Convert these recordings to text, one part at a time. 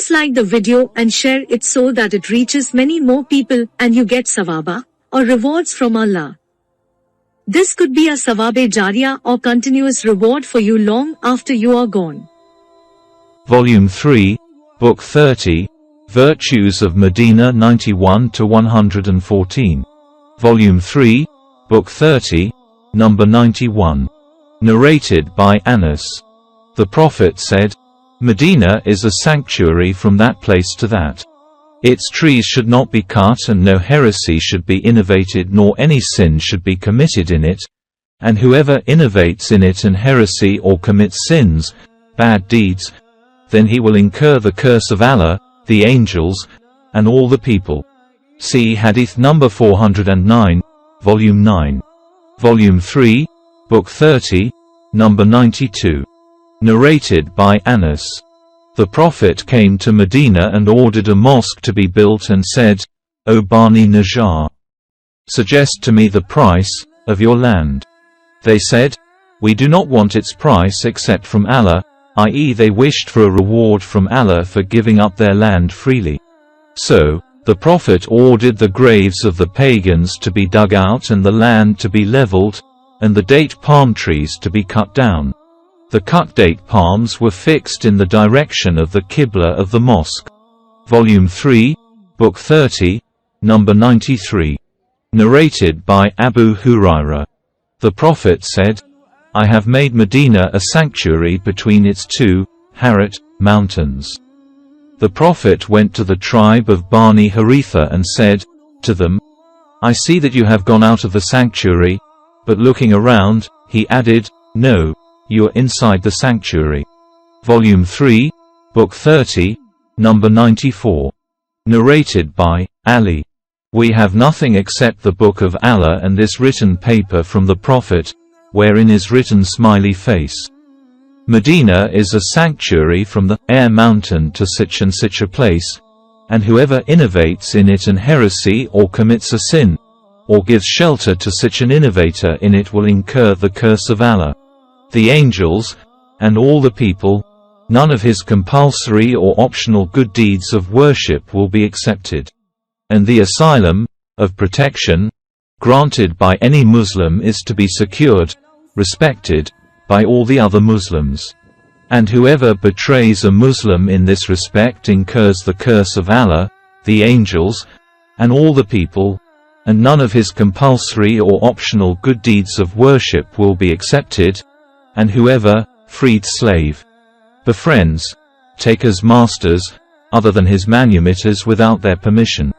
Please like the video and share it so that it reaches many more people and you get sawaba, or rewards from Allah. This could be a sawabe jariyah or continuous reward for you long after you are gone. Volume 3, Book 30, Virtues of Medina 91 to 114. Volume 3, Book 30, number 91. Narrated by Anas. The Prophet said, Medina is a sanctuary from that place to that. Its trees should not be cut and no heresy should be innovated nor any sin should be committed in it, and whoever innovates in it and heresy or commits sins, bad deeds, then he will incur the curse of Allah, the angels, and all the people. See Hadith number 409, Volume 9. Volume 3, Book 30, number 92. Narrated by Anas. The Prophet came to Medina and ordered a mosque to be built and said, O Bani Najjar, suggest to me the price of your land. They said, we do not want its price except from Allah, i.e. they wished for a reward from Allah for giving up their land freely. So, the Prophet ordered the graves of the pagans to be dug out and the land to be leveled, and the date palm trees to be cut down. The cut date palms were fixed in the direction of the Qibla of the mosque. Volume 3, Book 30, number 93. Narrated by Abu Hurairah. The Prophet said, I have made Medina a sanctuary between its two, Harat, mountains. The Prophet went to the tribe of Bani Haritha and said to them, I see that you have gone out of the sanctuary, but looking around, he added, no, you are inside the sanctuary. Volume 3, Book 30, number 94. Narrated by Ali. We have nothing except the Book of Allah and this written paper from the Prophet, wherein is written smiley face. Medina is a sanctuary from the air mountain to such and such a place, and whoever innovates in it an heresy or commits a sin, or gives shelter to such an innovator in it will incur the curse of Allah, the angels, and all the people. None of his compulsory or optional good deeds of worship will be accepted. And the asylum of protection granted by any Muslim is to be secured, respected, by all the other Muslims. And whoever betrays a Muslim in this respect incurs the curse of Allah, the angels, and all the people, and none of his compulsory or optional good deeds of worship will be accepted, and whoever, freed slave, befriends, take as masters, other than his manumitters without their permission,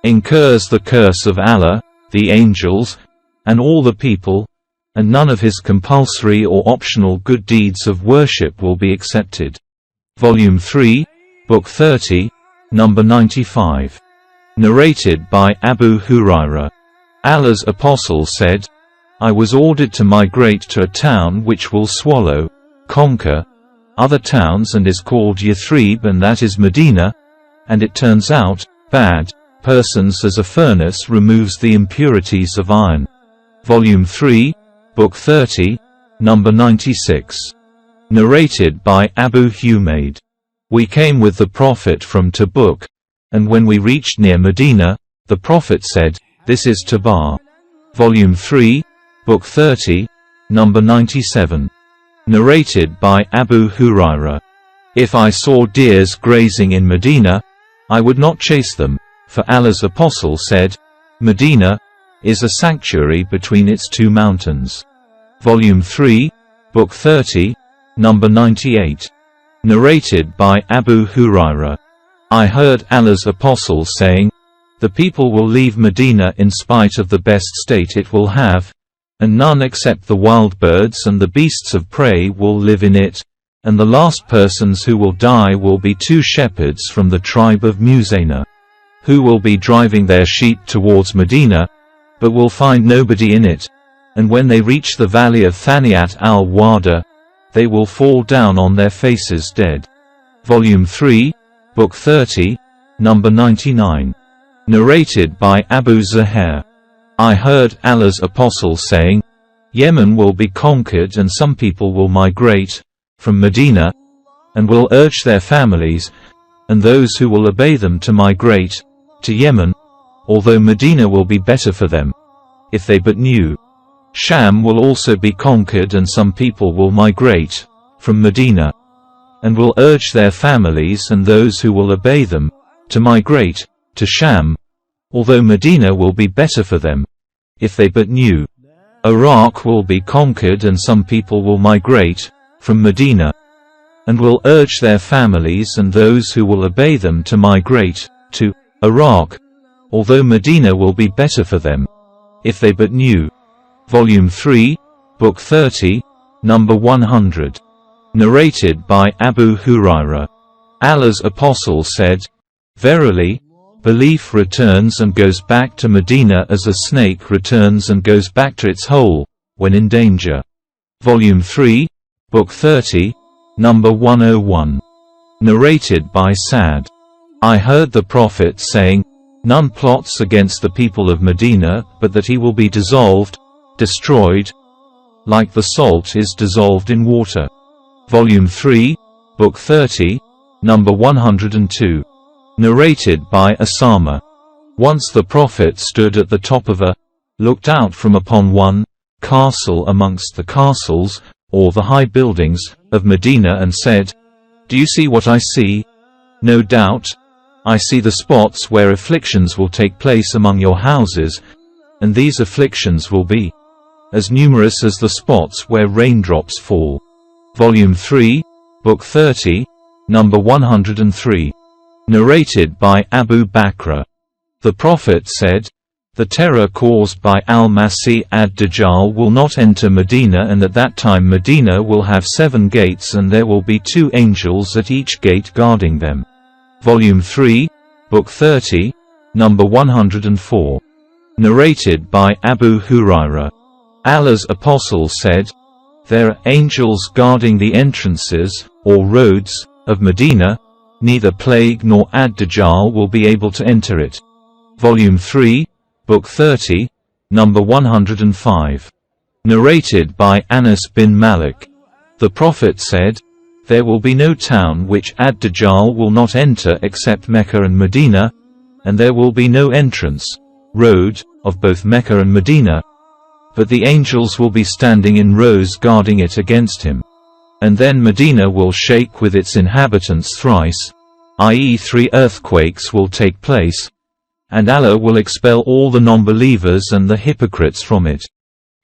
incurs the curse of Allah, the angels, and all the people, and none of his compulsory or optional good deeds of worship will be accepted. Volume 3, Book 30, number 95. Narrated by Abu Hurairah. Allah's Apostle said, I was ordered to migrate to a town which will swallow, conquer, other towns and is called Yathrib, and that is Medina, and it turns out, bad persons as a furnace removes the impurities of iron. Volume 3, Book 30, number 96. Narrated by Abu Humayd. We came with the Prophet from Tabuk, and when we reached near Medina, the Prophet said, this is Tabar. Volume 3, Book 30, number 97. Narrated by Abu Hurairah. If I saw deers grazing in Medina, I would not chase them, for Allah's Apostle said, Medina is a sanctuary between its two mountains. Volume 3, Book 30, number 98. Narrated by Abu Hurairah. I heard Allah's Apostle saying, the people will leave Medina in spite of the best state it will have, and none except the wild birds and the beasts of prey will live in it, and the last persons who will die will be two shepherds from the tribe of Muzayna, who will be driving their sheep towards Medina, but will find nobody in it, and when they reach the valley of Thaniat al-Wada, they will fall down on their faces dead. Volume 3, Book 30, number 99. Narrated by Abu Zuhair. I heard Allah's Apostle saying, Yemen will be conquered and some people will migrate from Medina, and will urge their families, and those who will obey them to migrate to Yemen, although Medina will be better for them, if they but knew. Sham will also be conquered, and some people will migrate from Medina, and will urge their families and those who will obey them to migrate to Sham, although Medina will be better for them, if they but knew. Iraq will be conquered, and some people will migrate from Medina, and will urge their families and those who will obey them to migrate to Iraq, although Medina will be better for them, if they but knew. Volume 3, Book 30, Number 100. Narrated by Abu Hurairah. Allah's Apostle said, "Verily, belief returns and goes back to Medina as a snake returns and goes back to its hole when in danger." Volume 3, Book 30, Number 101. Narrated by Sa'd. I heard the Prophet saying, "None plots against the people of Medina but that he will be dissolved, destroyed, like the salt is dissolved in water." Volume 3, Book 30, Number 102. Narrated by Asama. Once the Prophet stood at the top of looked out from upon one castle amongst the castles, or the high buildings, of Medina and said, "Do you see what I see? No doubt, I see the spots where afflictions will take place among your houses, and these afflictions will be as numerous as the spots where raindrops fall." Volume 3, Book 30, Number 103. Narrated by Abu Bakr. The Prophet said, "The terror caused by Al-Masih ad-Dajjal will not enter Medina, and at that time Medina will have 7 gates, and there will be 2 angels at each gate guarding them." Volume 3, Book 30, Number 104. Narrated by Abu Hurairah. Allah's Apostle said, "There are angels guarding the entrances, or roads, of Medina. Neither plague nor ad-Dajjal will be able to enter it." Volume 3, Book 30, Number 105. Narrated by Anas bin Malik. The Prophet said, "There will be no town which ad-Dajjal will not enter except Mecca and Medina, and there will be no entrance, road, of both Mecca and Medina, but the angels will be standing in rows guarding it against him. And then Medina will shake with its inhabitants thrice, i.e. 3 earthquakes will take place, and Allah will expel all the non-believers and the hypocrites from it."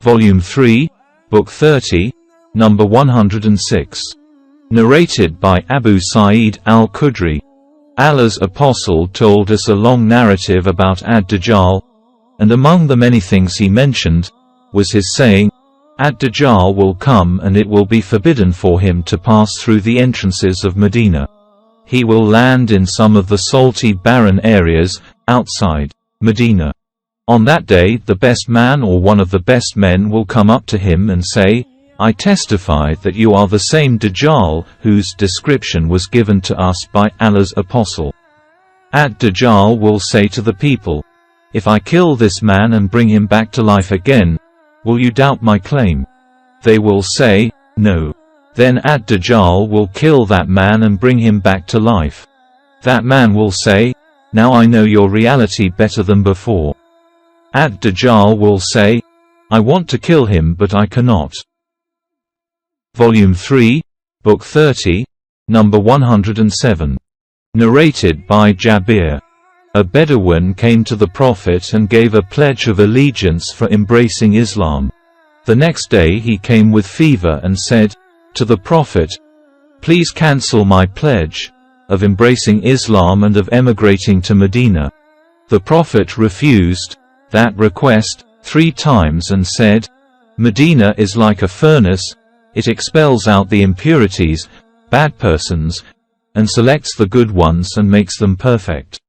Volume 3, Book 30, Number 106. Narrated by Abu Sa'id al-Khudri. Allah's Apostle told us a long narrative about ad-Dajjal, and among the many things he mentioned, was his saying, "Ad-Dajjal will come and it will be forbidden for him to pass through the entrances of Medina. He will land in some of the salty barren areas, outside Medina. On that day the best man or one of the best men will come up to him and say, 'I testify that you are the same Dajjal whose description was given to us by Allah's Apostle.' Ad-Dajjal will say to the people, 'If I kill this man and bring him back to life again, will you doubt my claim?' They will say, 'No.' Then ad-Dajjal will kill that man and bring him back to life. That man will say, 'Now I know your reality better than before.' Ad-Dajjal will say, 'I want to kill him but I cannot.'" Volume 3, Book 30, Number 107. Narrated by Jabir. A Bedouin came to the Prophet and gave a pledge of allegiance for embracing Islam. The next day he came with fever and said to the Prophet, "Please cancel my pledge of embracing Islam and of emigrating to Medina." The Prophet refused that request 3 times and said, "Medina is like a furnace, it expels out the impurities, bad persons, and selects the good ones and makes them perfect."